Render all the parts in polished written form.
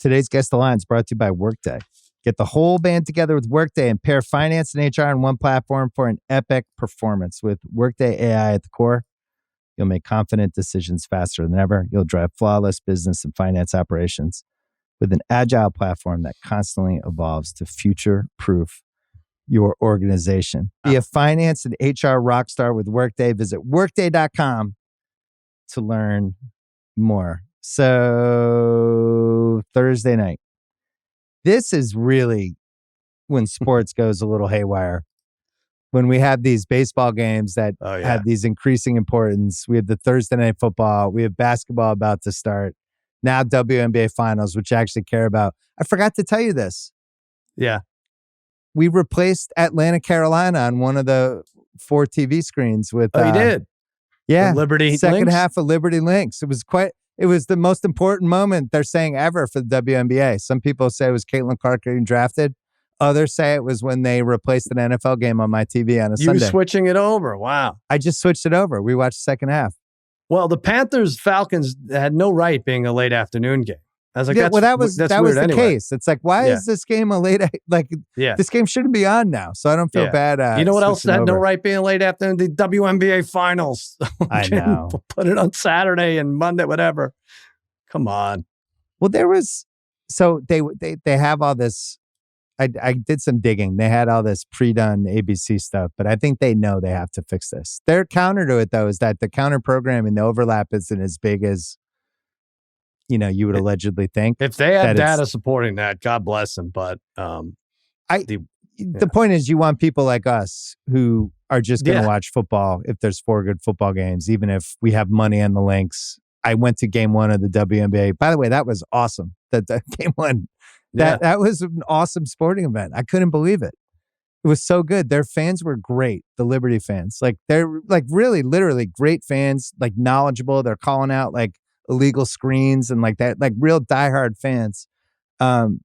Today's Guest Alliance brought to you by Workday. Get the whole band together with Workday and pair finance and HR on one platform for an epic performance. With Workday AI at the core, you'll make confident decisions faster than ever. You'll drive flawless business and finance operations with an agile platform that constantly evolves to future-proof your organization. Be a finance and HR rockstar with Workday. Visit workday.com to learn more. So, Thursday night. This is really when sports goes a little haywire. When we have these baseball games that have these increasing importance. We have the Thursday night football. We have basketball about to start. Now WNBA finals, which I actually care about. I forgot to tell you this. Yeah. We replaced Atlanta, Carolina on one of the 4 TV screens with... you did? Yeah. The Liberty second Lynx? half of Liberty Lynx. It was the most important moment they're saying ever for the WNBA. Some people say it was Caitlin Clark getting drafted. Others say it was when they replaced an NFL game on my TV on a Sunday. You switching it over. Wow. I just switched it over. We watched the second half. Well, the Panthers-Falcons had no right being a late afternoon game. I was like, that was the anyway. case. It's like, why is this game a late? This game shouldn't be on now. So I don't feel bad. You know what else had no right being late afternoon? The WNBA finals. I know. Put it on Saturday and Monday, whatever. Come on. Well, they have all this. I did some digging. They had all this pre-done ABC stuff, but I think they know they have to fix this. Their counter to it, though, is that the counter programming, the overlap isn't as big as you would allegedly think. If they have data supporting that, God bless them. But the point is, you want people like us who are just going to watch football if there's 4 good football games, even if we have money on the links. I went to game 1 of the WNBA. By the way, that was awesome. That game 1, that was an awesome sporting event. I couldn't believe it. It was so good. Their fans were great. The Liberty fans, they're really, literally great fans. Knowledgeable. They're calling out illegal screens and that, real diehard fans. And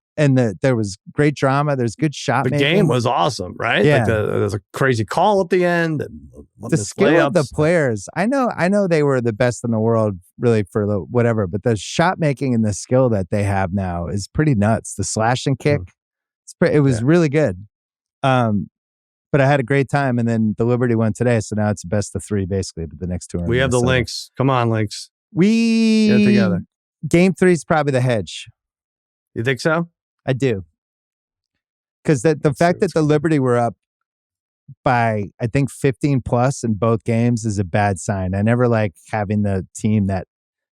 there was great drama. There's good shot making. The game was awesome, right? Yeah. There's a crazy call at the end. And the skill of the players. I know they were the best in the world, really, for the whatever. But the shot making and the skill that they have now is pretty nuts. The slash and kick, it was really good. But I had a great time. And then the Liberty won today, so now it's a best of 3 basically. But the next 2 are we have the Lynx. Come on, Lynx. We get it together. Game 3 is probably the hedge. You think so? I do. Because the fact that the Liberty were up by, I think, 15 plus in both games is a bad sign. I never like having the team that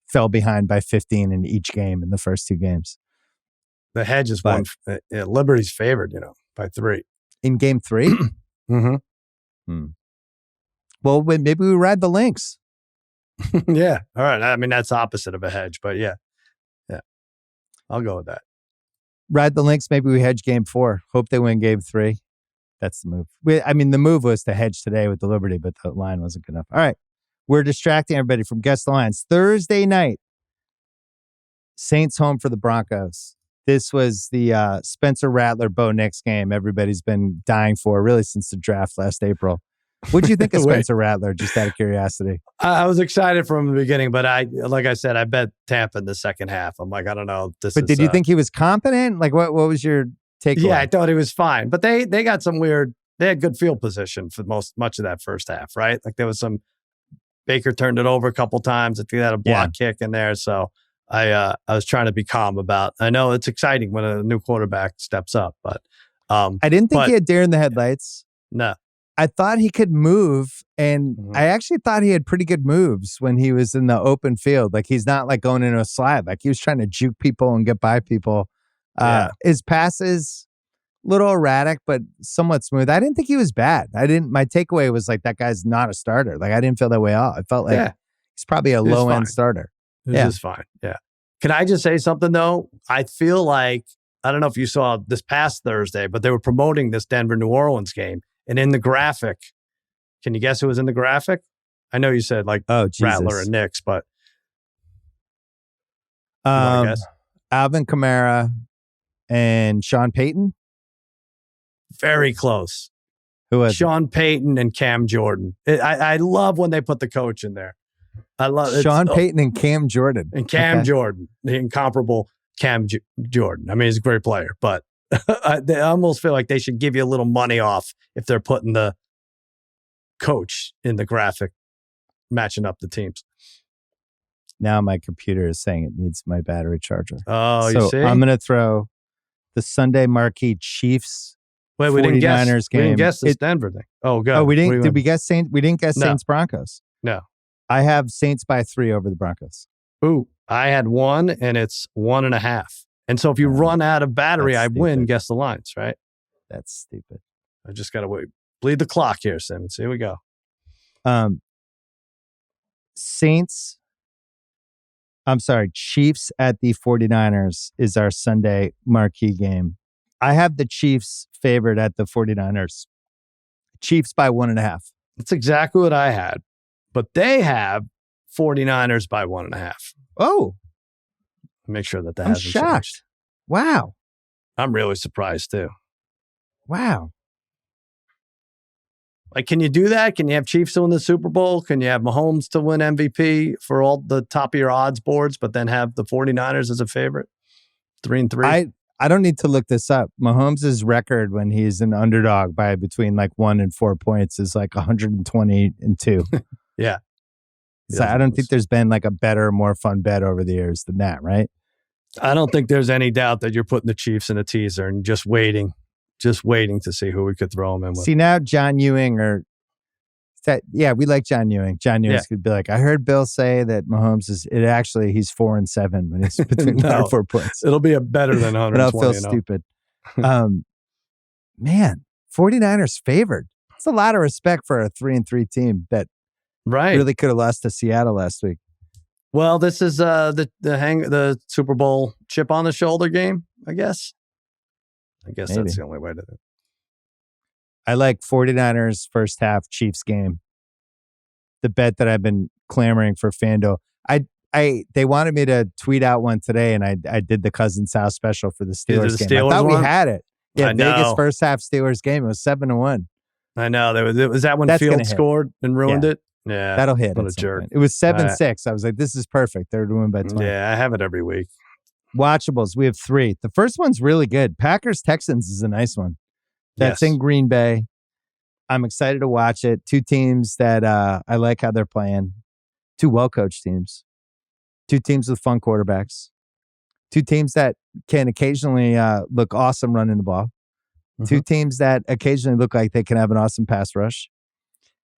fell behind by 15 in each game in the first 2 games. The hedge is one. Liberty's favored, by 3. In game 3? Mm-hmm. Well, maybe we ride the Lynx. Yeah. All right. I mean, that's opposite of a hedge, but yeah. I'll go with that. Ride the Lynx. Maybe we hedge game 4. Hope they win game 3. That's the move. The move was to hedge today with the Liberty, but the line wasn't good enough. All right. We're distracting everybody from Guest Alliance. Thursday night, Saints home for the Broncos. This was the Spencer Rattler, Bo Nix game everybody's been dying for, really, since the draft last April. What did you think of Spencer Rattler, just out of curiosity? I was excited from the beginning, but like I said, I bet Tampa in the second half. I'm like, I don't know. Did you think he was competent? What was your takeaway? Yeah, I thought he was fine. But they got some weird, they had good field position for much of that first half, right? There was some, Baker turned it over a couple times. I think they had a block kick in there. So I was trying to be calm about, I know it's exciting when a new quarterback steps up, but I didn't think he had deer in the headlights. No. I thought he could move, and I actually thought he had pretty good moves when he was in the open field. He's not going into a slide. He was trying to juke people and get by people. His passes, a little erratic, but somewhat smooth. I didn't think he was bad. My takeaway was that guy's not a starter. I didn't feel that way at all. I felt he's probably a low-end starter. This is fine. Yeah. Can I just say something, though? I feel like, I don't know if you saw this past Thursday, but they were promoting this Denver-New Orleans game. And in the graphic, can you guess who was in the graphic? I know you said Rattler and Nix, but Alvin Kamara and Sean Payton. Very close. Who was Sean Payton and Cam Jordan? I love when they put the coach in there. I love Sean Payton and Cam Jordan. And Cam Jordan, the incomparable Jordan. I mean, he's a great player, but I almost feel like they should give you a little money off if they're putting the coach in the graphic matching up the teams. Now my computer is saying it needs my battery charger. Oh, so you see? I'm going to throw the Sunday marquee Chiefs. Wait, 49ers game. We didn't guess this Denver thing. Oh, good. Oh, we didn't. Did we guess Saints? We didn't guess Saints Broncos. No. I have Saints by 3 over the Broncos. Ooh, I had 1 and it's 1.5. And so if you run out of battery, I win. Guess the lines, right? That's stupid. I just got to wait. Bleed the clock here, Simmons. Here we go. Chiefs at the 49ers is our Sunday marquee game. I have the Chiefs favored at the 49ers. Chiefs by 1.5. That's exactly what I had. But they have 49ers by 1.5. Oh. Make sure that I'm hasn't shocked. changed. Wow. I'm really surprised too. Wow. Like, can you do that? Can you have Chiefs to win the Super Bowl? Can you have Mahomes to win MVP for all the top of your odds boards, but then have the 49ers as a favorite? 3-3? I don't need to look this up. Mahomes' record when he's an underdog by between like 1 and 4 points is like 120-2. Yeah. So I don't think there's been like a better, more fun bet over the years than that, right? I don't think there's any doubt that you're putting the Chiefs in a teaser and just waiting to see who we could throw them in with. See, now John Ewing we like John Ewing. John Ewing could be like, I heard Bill say that Mahomes he's 4-7 when he's between 1 and 4 points. It'll be a better than 120. But I'll feel stupid. Man, 49ers favored. It's a lot of respect for a 3-3 team that really could have lost to Seattle last week. Well, this is the Super Bowl chip on the shoulder game, I guess. Maybe. That's the only way to do it. I like 49ers first half Chiefs game. The bet that I've been clamoring for FanDuel. They wanted me to tweet out one today, and I did the Cousins House special for the Steelers game. I thought we had it. Yeah, Vegas first half Steelers game. It was 7-1. I know. Was that when Fields scored and ruined it? Yeah. That'll hit. What a jerk. It was 7-6. I was like, this is perfect. They're doing by 20. Yeah, I have it every week. Watchables. We have 3. The first one's really good. Packers-Texans is a nice one. That's in Green Bay. I'm excited to watch it. 2 teams that I like how they're playing. 2 well-coached teams. 2 teams with fun quarterbacks. 2 teams that can occasionally look awesome running the ball. 2 teams that occasionally look like they can have an awesome pass rush.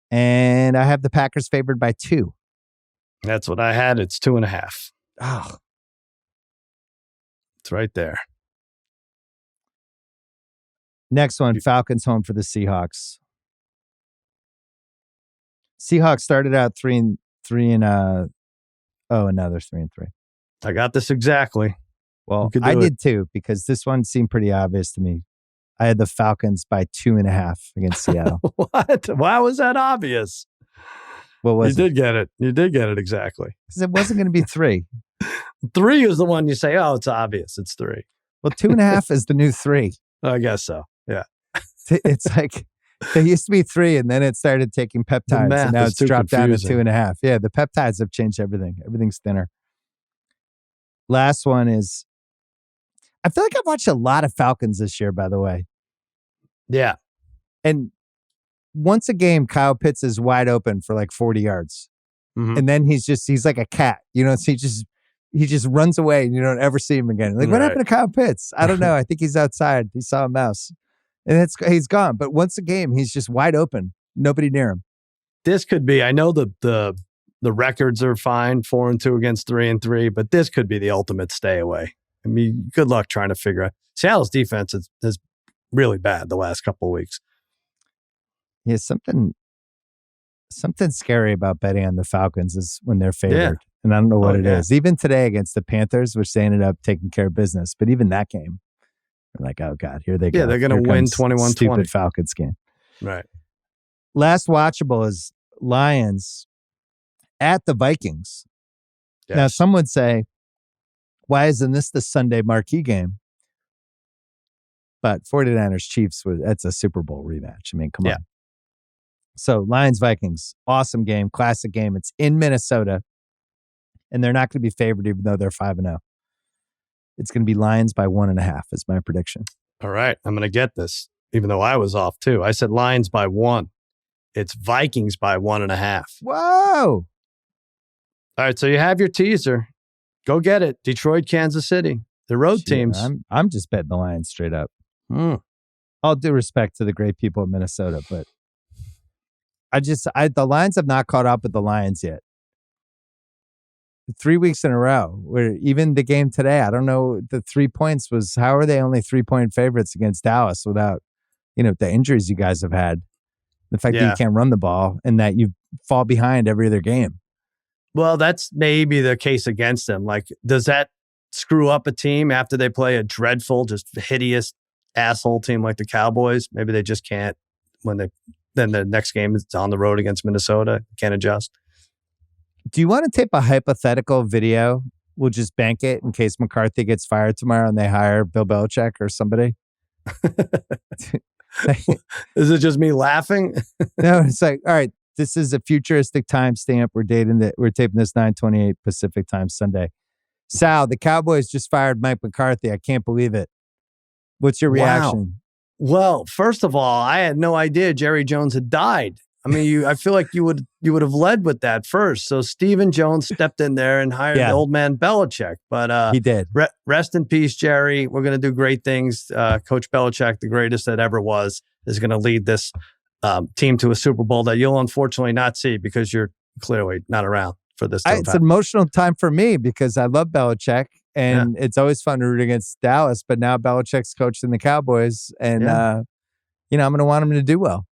And I have the Packers favored by 2. That's what I had. It's 2.5. Oh. It's right there. Next one, Falcons home for the Seahawks. Seahawks started out 3-3 and now they're 3-3. I got this exactly. Well, I did too, because this one seemed pretty obvious to me. I had the Falcons by 2.5 against Seattle. What? Why was that obvious? What was it? You did get it exactly. Because it wasn't going to be 3. 3 is the one you say, oh, it's obvious. It's 3. Well, 2.5 is the new 3. I guess so. Yeah. It's like there used to be 3, and then it started taking peptides, and now it's dropped down to 2.5. Yeah, the peptides have changed everything. Everything's thinner. Last one is, I feel like I've watched a lot of Falcons this year, by the way. Yeah. And once a game, Kyle Pitts is wide open for like 40 yards. Mm-hmm. And then he's like a cat, so he just runs away and you don't ever see him again. Like, what happened to Kyle Pitts? I don't know. I think he's outside. He saw a mouse. And he's gone. But once a game, he's just wide open. Nobody near him. This could be, I know the records are fine, 4-2 against 3-3, but this could be the ultimate stay away. I mean, good luck trying to figure out. Seattle's defense is really bad the last couple of weeks. Yeah, something scary about betting on the Falcons is when they're favored. Yeah. And I don't know what it is. Even today against the Panthers, which they ended up taking care of business. But even that game, they're like, oh, God, here they go. Yeah, they're going to win 21-20. Stupid Falcons game. Right. Last watchable is Lions at the Vikings. Yes. Now, some would say, why isn't this the Sunday marquee game? But 49ers Chiefs, that's a Super Bowl rematch. I mean, come on. So Lions Vikings, awesome game, classic game. It's in Minnesota, and they're not going to be favored even though they're 5-0. It's going to be Lions by 1.5 is my prediction. All right. I'm going to get this, even though I was off too. I said Lions by 1. It's Vikings by 1.5. Whoa. All right. So you have your teaser. Go get it. Detroit, Kansas City. The road teams. I'm just betting the Lions straight up. All due respect to the great people of Minnesota, but the Lions have not caught up with the Lions yet. 3 weeks in a row, where even the game today, I don't know, the 3 points was, how are they only 3-point favorites against Dallas without, the injuries you guys have had? The fact that you can't run the ball and that you fall behind every other game. Well, that's maybe the case against them. Like, does that screw up a team after they play a dreadful, just hideous asshole team like the Cowboys? Maybe they just can't then the next game is on the road against Minnesota. Can't adjust. Do you want to tape a hypothetical video? We'll just bank it in case McCarthy gets fired tomorrow and they hire Bill Belichick or somebody. Is it just me laughing? No, it's like, all right, this is a futuristic timestamp. We're taping this 9:28 Pacific time Sunday. Sal, the Cowboys just fired Mike McCarthy. I can't believe it. What's your reaction? Well, first of all, I had no idea Jerry Jones had died. I mean, I feel like you would have led with that first. So Stephen Jones stepped in there and hired the old man Belichick. But he did. Rest in peace, Jerry. We're going to do great things. Coach Belichick, the greatest that ever was, is going to lead this team to a Super Bowl that you'll unfortunately not see because you're clearly not around for this. It's an emotional time for me because I love Belichick. And it's always fun to root against Dallas. But now Belichick's coaching the Cowboys. And, I'm going to want him to do well.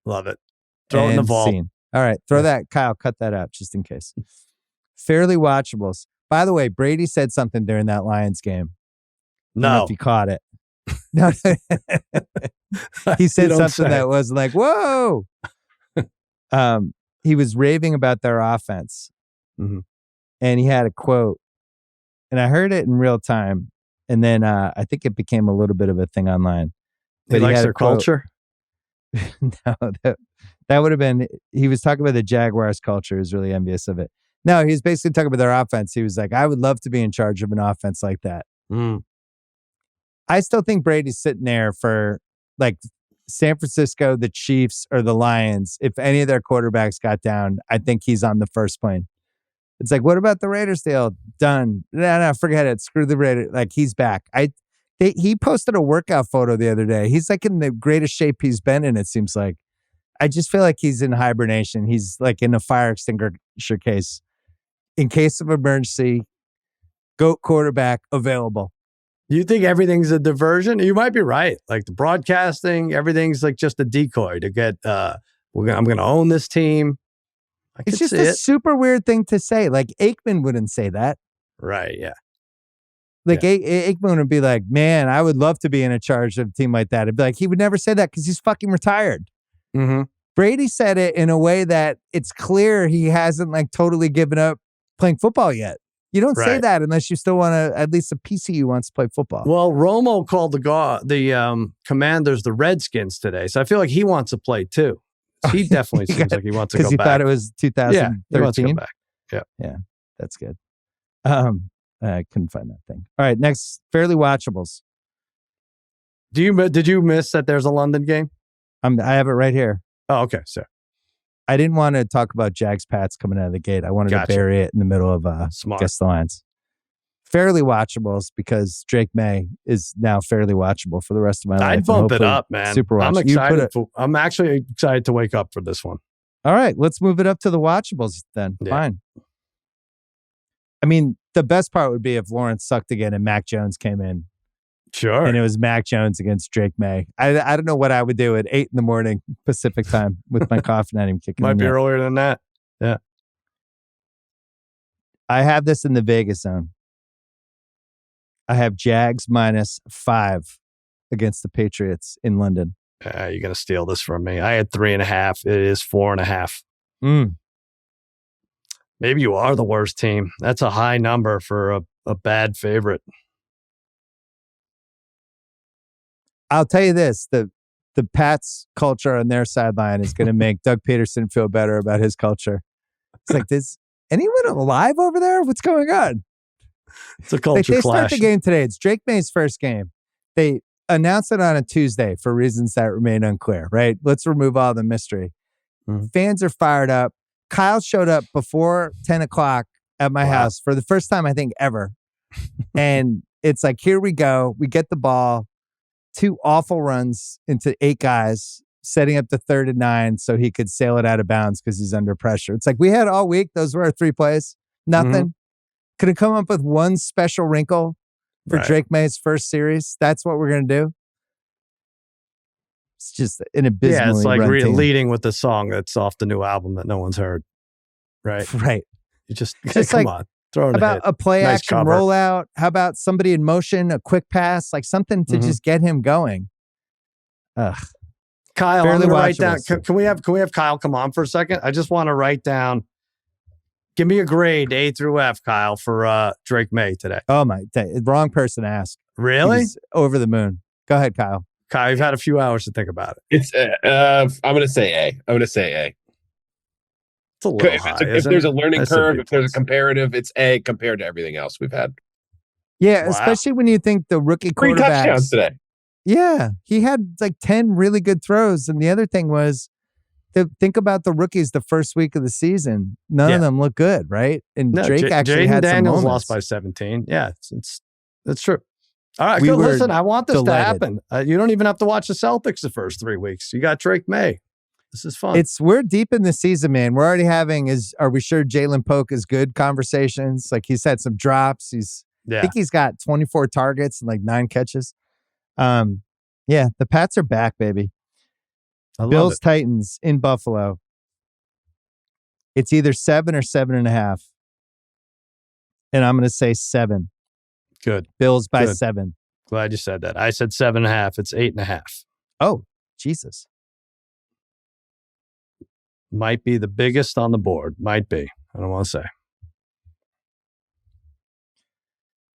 Love it. Throw it in the vault. All right. Throw that. Kyle, cut that out just in case. Fairly watchables. By the way, Brady said something during that Lions game. No. I don't know if you caught it. No. He said something that was like, whoa. He was raving about their offense. Mm-hmm. And he had a quote. And I heard it in real time. And then I think it became a little bit of a thing online. But he likes their culture? No, that would have been, he was talking about the Jaguars culture. He was really envious of it. No, he was basically talking about their offense. He was like, I would love to be in charge of an offense like that. I still think Brady's sitting there for like San Francisco, the Chiefs, or the Lions. If any of their quarterbacks got down, I think he's on the first plane. It's like, what about the Raiders deal? Done. No, forget it. Screw the Raiders. Like, he's back. He posted a workout photo the other day. He's like in the greatest shape he's been in, it seems like. I just feel like he's in hibernation. He's like in a fire extinguisher case. In case of emergency, GOAT quarterback available. You think everything's a diversion? You might be right. Like the broadcasting, everything's like just a decoy to get, I'm going to own this team. It's just a super weird thing to say. Like Aikman wouldn't say that. Right, yeah. Like Aikman would be like, man, I would love to be in a charge of a team like that. It'd be like, he would never say that because he's fucking retired. Mm-hmm. Brady said it in a way that it's clear he hasn't like totally given up playing football yet. You don't say that unless you still want to, at least a piece of you wants to play football. Well, Romo called the Commanders the Redskins today. So I feel like he wants to play too. He definitely seems like he wants to go back. Because he thought it was 2013? Yeah, he wants to go back. Yeah, that's good. I couldn't find that thing. All right, next, fairly watchables. Did you miss that there's a London game? I have it right here. Oh, okay. So I didn't want to talk about Jags Pats coming out of the gate. I wanted to bury it in the middle of Guess the Lines. Fairly watchables because Drake May is now fairly watchable for the rest of my life. I'd bump it up, man. Super watchable. I'm excited. I'm actually excited to wake up for this one. All right, let's move it up to the watchables then. Yeah. Fine. I mean, the best part would be if Lawrence sucked again and Mac Jones came in. Sure. And it was Mac Jones against Drake May. I don't know what I would do at 8 a.m. Pacific time with my coffee not even kicking in. Might be earlier than that. Yeah. I have this in the Vegas zone. I have Jags -5 against the Patriots in London. You're going to steal this from me. I had 3.5. It is 4.5. Maybe you are the worst team. That's a high number for a bad favorite. I'll tell you this, the Pats culture on their sideline is going to make Doug Peterson feel better about his culture. It's like, is anyone alive over there? What's going on? It's a culture they clash. start the game today. It's Drake May's first game. They announced it on a Tuesday for reasons that remain unclear, right? Let's remove all the mystery. Fans are fired up. Kyle showed up before 10 o'clock at my house for the first time, I think, ever. And it's like, here we go. We get the ball. 2 awful runs into 8 guys, setting up the 3rd and 9 so he could sail it out of bounds because he's under pressure. It's like we had all week. Those were our 3 plays. Nothing. Could have come up with one special wrinkle for Drake May's first series. That's what we're going to do. It's just an abysmally it's like leading with the song that's off the new album that no one's heard. Right. You just come like, on. Throw it about a play nice action cover. rollout. How about somebody in motion, a quick pass, like something to just get him going. Ugh. Kyle, I'm going to write down. Can we have Kyle come on for a second? I just want to write down. Give me a grade A through F, Kyle, for Drake May today. Oh my, wrong person to ask. Really? He's over the moon. Go ahead, Kyle. Kyle, you've had a few hours to think about it. It's I'm going to say A. It's a little high. If there's a learning curve, if there's a comparative, it's A compared to everything else we've had. Yeah, especially when you think the rookie 3 quarterbacks. touchdowns today. Yeah, he had like 10 really good throws. And the other thing was, think about the rookies the first week of the season. None of them look good, right? And Drake actually had Daniels some lost by 17. Yeah, it's true. All right, good. Listen, I want this to happen. You don't even have to watch the Celtics the first 3 weeks. You got Drake May. This is fun. We're deep in the season, man. We're already having are we sure Jalen Polk is good conversations? Like he's had some drops. I think he's got 24 targets and like 9 catches. The Pats are back, baby. Bills Titans in Buffalo. It's either 7 or 7.5. And I'm going to say 7. Good. Bills by 7. Glad you said that. I said 7.5. It's 8.5. Oh, Jesus. Might be the biggest on the board. Might be. I don't want to say.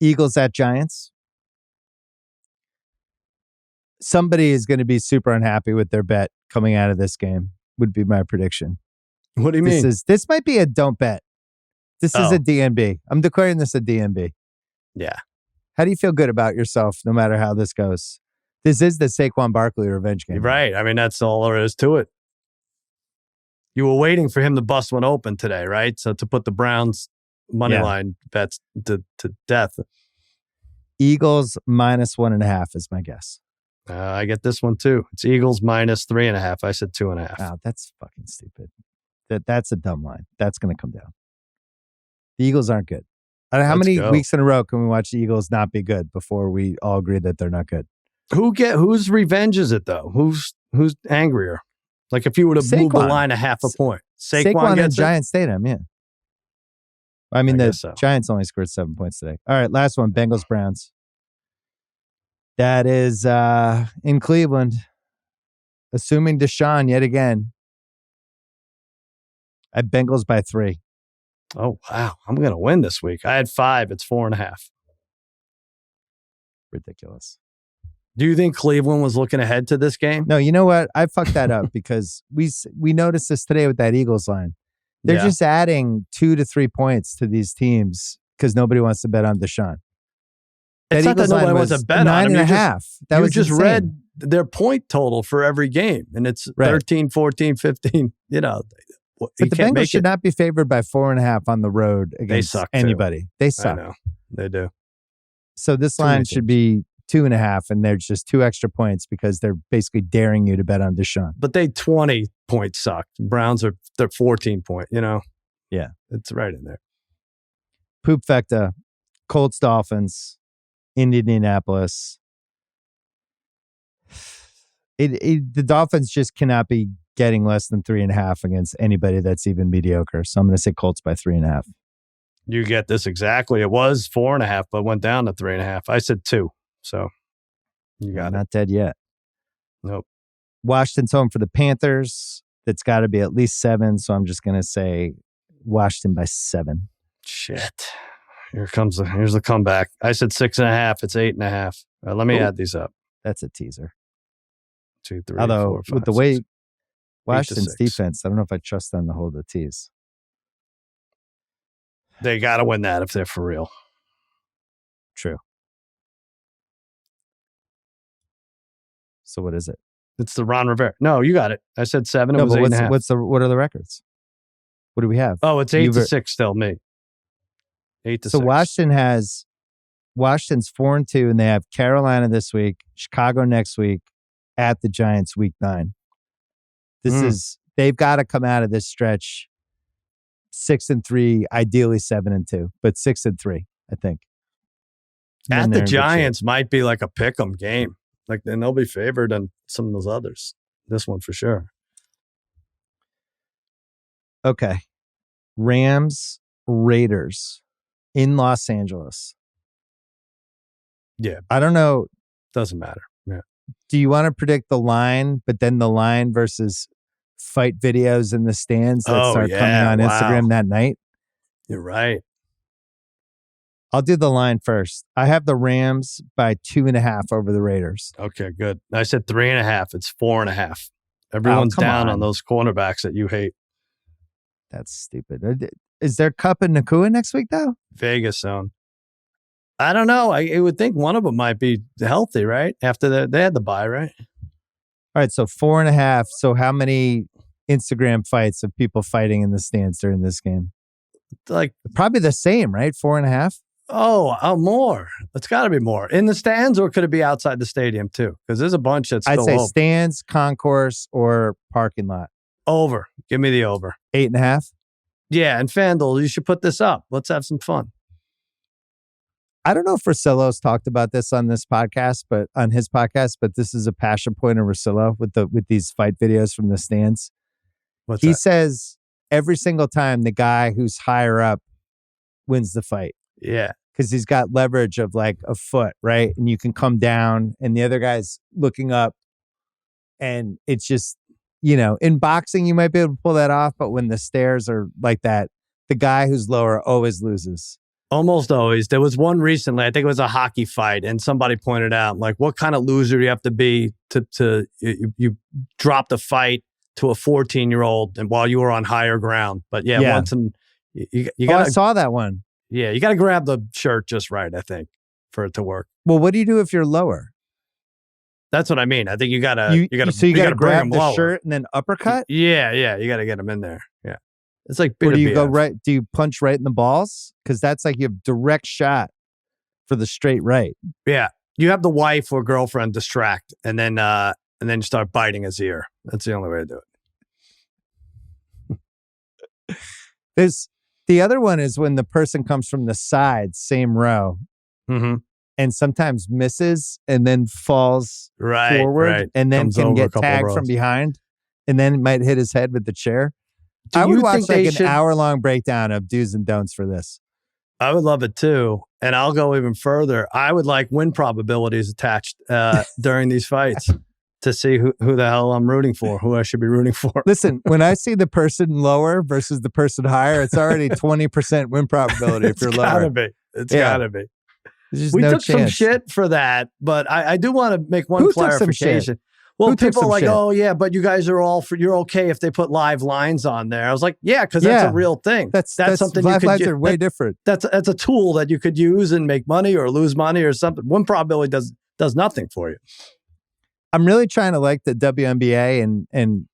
Eagles at Giants. Somebody is going to be super unhappy with their bet coming out of this game, would be my prediction. What do you mean? This might be a don't bet. This is a DNB. I'm declaring this a DNB. Yeah. How do you feel good about yourself no matter how this goes? This is the Saquon Barkley revenge game. Right. I mean, that's all there is to it. You were waiting for him to bust one open today, right? So to put the Browns money line bets to death. Eagles minus 1.5 is my guess. I get this one too. It's Eagles minus 3.5. I said 2.5. Wow, that's fucking stupid. That's a dumb line. That's going to come down. The Eagles aren't good. How many weeks in a row can we watch the Eagles not be good before we all agree that they're not good? Whose revenge is it though? Who's angrier? Like if you were to move the line a half a point, Saquon gets in Giant Stadium, yeah. I mean, the Giants only scored 7 points today. All right, last one, Bengals Browns. That is in Cleveland. Assuming Deshaun yet again. I Bengals by 3. Oh, wow. I'm going to win this week. I had 5. It's 4.5. Ridiculous. Do you think Cleveland was looking ahead to this game? No, you know what? I fucked that up because we noticed this today with that Eagles line. They're just adding 2 to 3 points to these teams because nobody wants to bet on Deshaun. It's not that nobody wants to bet on him. 9.5. That was just insane. Read their point total for every game, and it's 13, 14, 15. You know, but the Bengals should not be favored by 4.5 on the road against anybody. They suck. I know. They do. So this line should be 2.5, and there's just 2 extra points because they're basically daring you to bet on Deshaun. But they 20 points sucked. Browns they're 14 point. You know. Yeah, it's right in there. Poop Fecta, Colts Dolphins, Indianapolis. The Dolphins just cannot be getting less than 3.5 against anybody that's even mediocre. So I'm going to say Colts by 3.5. You get this exactly. It was 4.5, but went down to 3.5. I said 2. So you got not dead yet. Nope. Washington's home for the Panthers. That's got to be at least 7. So I'm just going to say Washington by 7. Shit. Here's the comeback. I said 6.5. It's 8.5. Let me add these up. That's a teaser. 2, 3, Although 4, 5, with the 6, way Washington's defense, I don't know if I trust them to hold the tees. They got to win that if they're for real. True. So what is it? It's the Ron Rivera. No, you got it. I said 7. No, it was but 8.5. what are the records? What do we have? Oh, it's 8-6 still, me. 8-6. So Washington's 4-2, and they have Carolina this week, Chicago next week, at the Giants week 9. They've got to come out of this stretch 6-3, ideally 7-2, but 6-3, I think. At the Giants might be like a pick'em game. Like, then they'll be favored on some of those others. This one for sure. Okay. Rams, Raiders in Los Angeles. Yeah. I don't know. Doesn't matter. Yeah. Do you want to predict the line, but then the line versus fight videos in the stands that start coming on Instagram that night? You're right. I'll do the line first. I have the Rams by 2.5 over the Raiders. Okay, good. I said 3.5. It's 4.5. Everyone's down on those cornerbacks that you hate. That's stupid. Is there Kupp and Nakua next week, though? Vegas zone. I don't know. I would think one of them might be healthy, right? After they had the bye, right? All right, so 4.5. So how many Instagram fights of people fighting in the stands during this game? Like probably the same, right? 4.5. Oh, more. It's got to be more in the stands, or could it be outside the stadium too? Because there's a bunch that's still I'd say open. Stands, concourse, or parking lot. Over. Give me the over. 8.5. Yeah, and FanDuel, you should put this up. Let's have some fun. I don't know if Russillo's talked about this on his podcast, but this is a passion point of Russillo with these fight videos from the stands. He says every single time the guy who's higher up wins the fight. Yeah. Because he's got leverage of like a foot, right? And you can come down and the other guy's looking up. And it's just, in boxing, you might be able to pull that off. But when the stairs are like that, the guy who's lower always loses. Almost always. There was one recently, I think it was a hockey fight, and somebody pointed out, like, what kind of loser do you have to be to you drop the fight to a 14-year-old and while you were on higher ground. But once you got I saw that one. Yeah, you got to grab the shirt just right, I think, for it to work. Well, what do you do if you're lower? That's what I mean. I think you got to grab the shirt and then uppercut? Yeah, you got to get them in there. Yeah. It's like or do you go right? Do you punch right in the balls? Because that's like you have direct shot for the straight right. Yeah, you have the wife or girlfriend distract, and then you start biting his ear. That's the only way to do it. The other one is when the person comes from the side, same row, and sometimes misses and then falls forward, and then can get tagged from behind, and then might hit his head with the chair. I would watch like an hour-long breakdown of do's and don'ts for this. I would love it too. And I'll go even further. I would like win probabilities attached during these fights to see who the hell I'm rooting for, who I should be rooting for. Listen, when I see the person lower versus the person higher, it's already 20% win probability if you're lower. It's gotta be. We no took chance. some shit for that, but I do want to make one clarification. Well, people are like, oh, yeah, but you guys are you're okay if they put live lines on there. I was like, yeah, because that's a real thing. That's something live lines are way different. That's a tool that you could use and make money or lose money or something. One probability does nothing for you. I'm really trying to like the WNBA and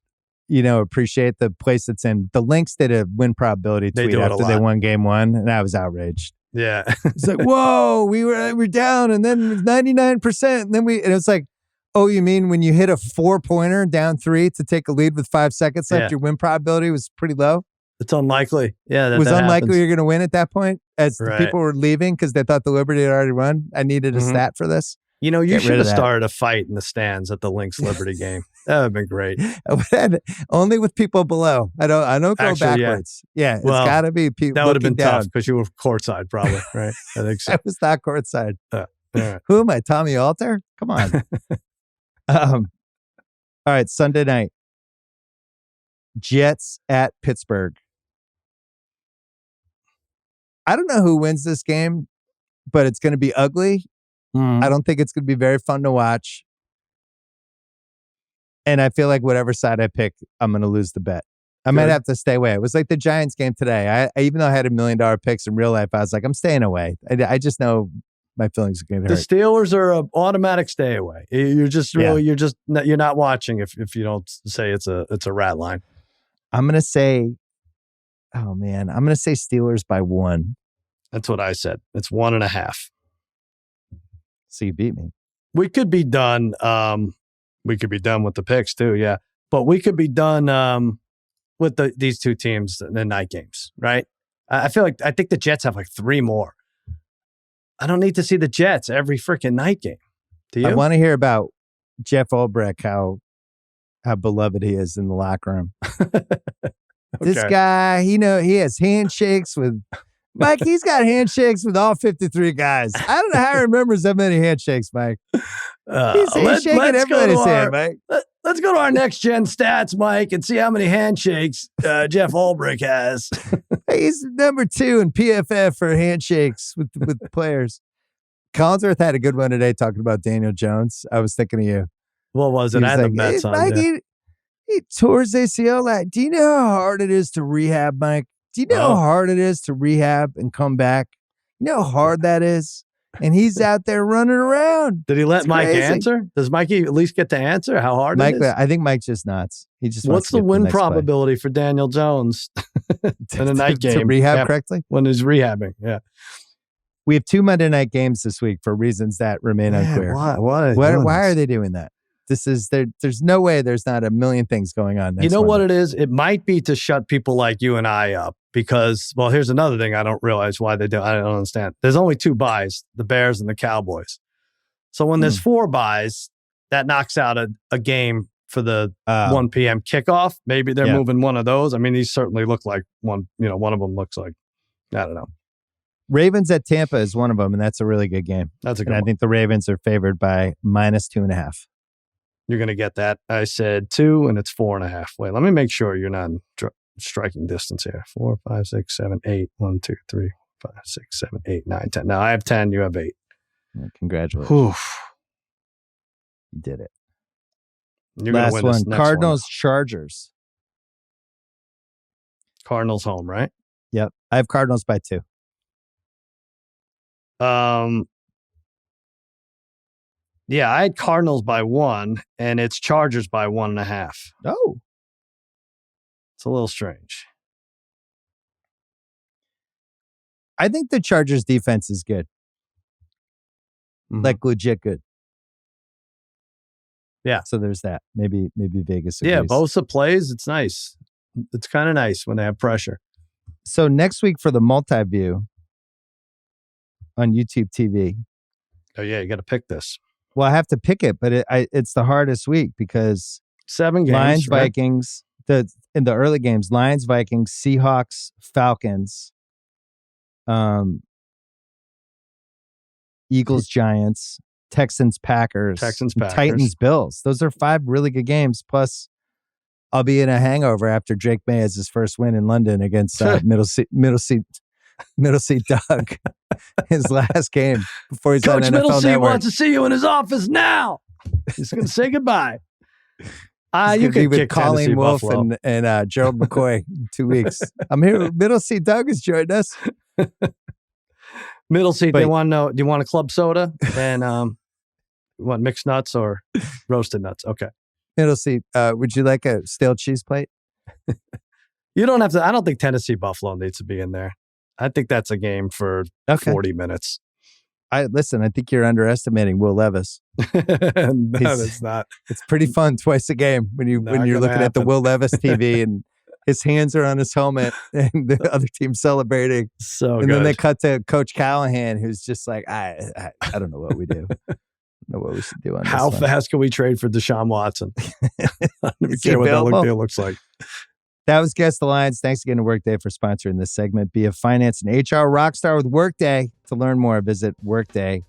appreciate the place it's in. The Lynx did a win probability tweet after they won game 1, and I was outraged. Yeah. It's like, whoa, we were down, and then it was 99%. And then and it's like, oh, you mean when you hit a 4-pointer down 3 to take a lead with 5 seconds left, your win probability was pretty low? It's unlikely. Yeah. It was unlikely you're going to win at that point as the people were leaving because they thought the Liberty had already won. I needed a stat for this. You should have started a fight in the stands at the Lynx Liberty game. That would have been great. Only with people below. I don't go backwards. Yeah, it's got to be people. That would have been tough because you were courtside, probably, right? I think so. I was not courtside. Who am I, Tommy Alter? Come on. All right, Sunday night. Jets at Pittsburgh. I don't know who wins this game, but it's going to be ugly. I don't think it's going to be very fun to watch. And I feel like whatever side I pick, I'm going to lose the bet. I might have to stay away. It was like the Giants game today. I even though I had $1 million picks in real life, I was like, I'm staying away. I just know my feelings are going to The hurt. Steelers are an automatic stay away. You're not watching if you don't say it's a rat line. I'm going to say, I'm going to say Steelers by 1. That's what I said. It's 1.5. So you beat me. We could be done. We could be done with the picks too. Yeah. But we could be done with these two teams, the night games, right? I think the Jets have like 3 more. I don't need to see the Jets every freaking night game. Do you? I want to hear about Jeff Ulbrich, how beloved he is in the locker room. This guy, he has handshakes with Mike. He's got handshakes with all 53 guys. I don't know how he remembers that many handshakes, Mike. He's shaking everybody's hand, Mike. Let's go to our next gen stats, Mike, and see how many handshakes Jeff Ulbrich has. He's number 2 in PFF for handshakes with players. Collinsworth had a good one today talking about Daniel Jones. I was thinking of you. What was it? I had the Mets on. Mike, he tore his ACL. Do you know how hard it is to rehab, Mike? Do you know how hard it is to rehab and come back? You know how hard that is? And he's out there running around. Did he let Mike answer? Does Mikey at least get to answer how hard it is? I think Mike just nods. He just What's the win probability for Daniel Jones in a night game? To rehab correctly? When he's rehabbing, yeah. We have 2 Monday night games this week for reasons that remain unclear. Why are they doing that? There's no way there's not a million things going on. You know what it is? It might be to shut people like you and I up because, well, here's another thing I don't realize why they do. I don't understand. There's only 2 buys, the Bears and the Cowboys. So when there's 4 buys, that knocks out a game for the 1 p.m. kickoff. Maybe they're moving one of those. I mean, these certainly look like one of them looks like, I don't know. Ravens at Tampa is one of them, and that's a really good game. That's a good one. I think the Ravens are favored by -2.5. You're going to get that. I said 2, and it's 4.5. Wait, let me make sure you're not in striking distance here. 4, 5, 6, 7, 8. 1, 2, 3, 5, 6, 7, 8, 9, 10. Now I have 10. You have 8. Well, congratulations. Oof. You did it. You're Last win one. Cardinals, Chargers. Cardinals home, right? Yep. I have Cardinals by 2. Yeah, I had Cardinals by 1, and it's Chargers by 1.5. Oh. It's a little strange. I think the Chargers defense is good. Mm-hmm. Like legit good. Yeah. So there's that. Maybe Vegas agrees. Yeah, Bosa plays. It's nice. It's kind of nice when they have pressure. So next week for the multi-view on YouTube TV. Oh, yeah, you got to pick this. Well, I have to pick it, but it's the hardest week because 7 games. Lions, right? Vikings, in the early games, Lions, Vikings, Seahawks, Falcons, Eagles, Giants, Texans, Packers, Titans, Bills. Those are 5 really good games. Plus, I'll be in a hangover after Drake May has his first win in London against middle seat Doug. His last game before he's Coach on NFL Middle Seat Network. wants to see you in his office now. He's going to say goodbye. You could kick Colleen Wolfe and Gerald McCoy in 2 weeks. I'm here. Middle Seat Doug has joined us. Middle Seat, they want to know, do you want a club soda? And you want mixed nuts or roasted nuts? Okay. Middle Seat, would you like a stale cheese plate? You don't have to. I don't think Tennessee Buffalo needs to be in there. I think that's a game for 40 minutes. I think you're underestimating Will Levis. No, it's not. It's pretty fun twice a game when you're looking at the Will Levis TV and his hands are on his helmet and the other team's celebrating. Then they cut to Coach Callahan, who's just like, I don't know what we do. I don't know what we should do on this. How fast can we trade for Deshaun Watson? I don't care what that deal looks like. That was Guess the Lines. Thanks again to Workday for sponsoring this segment. Be a finance and HR rockstar with Workday. To learn more, visit workday.com.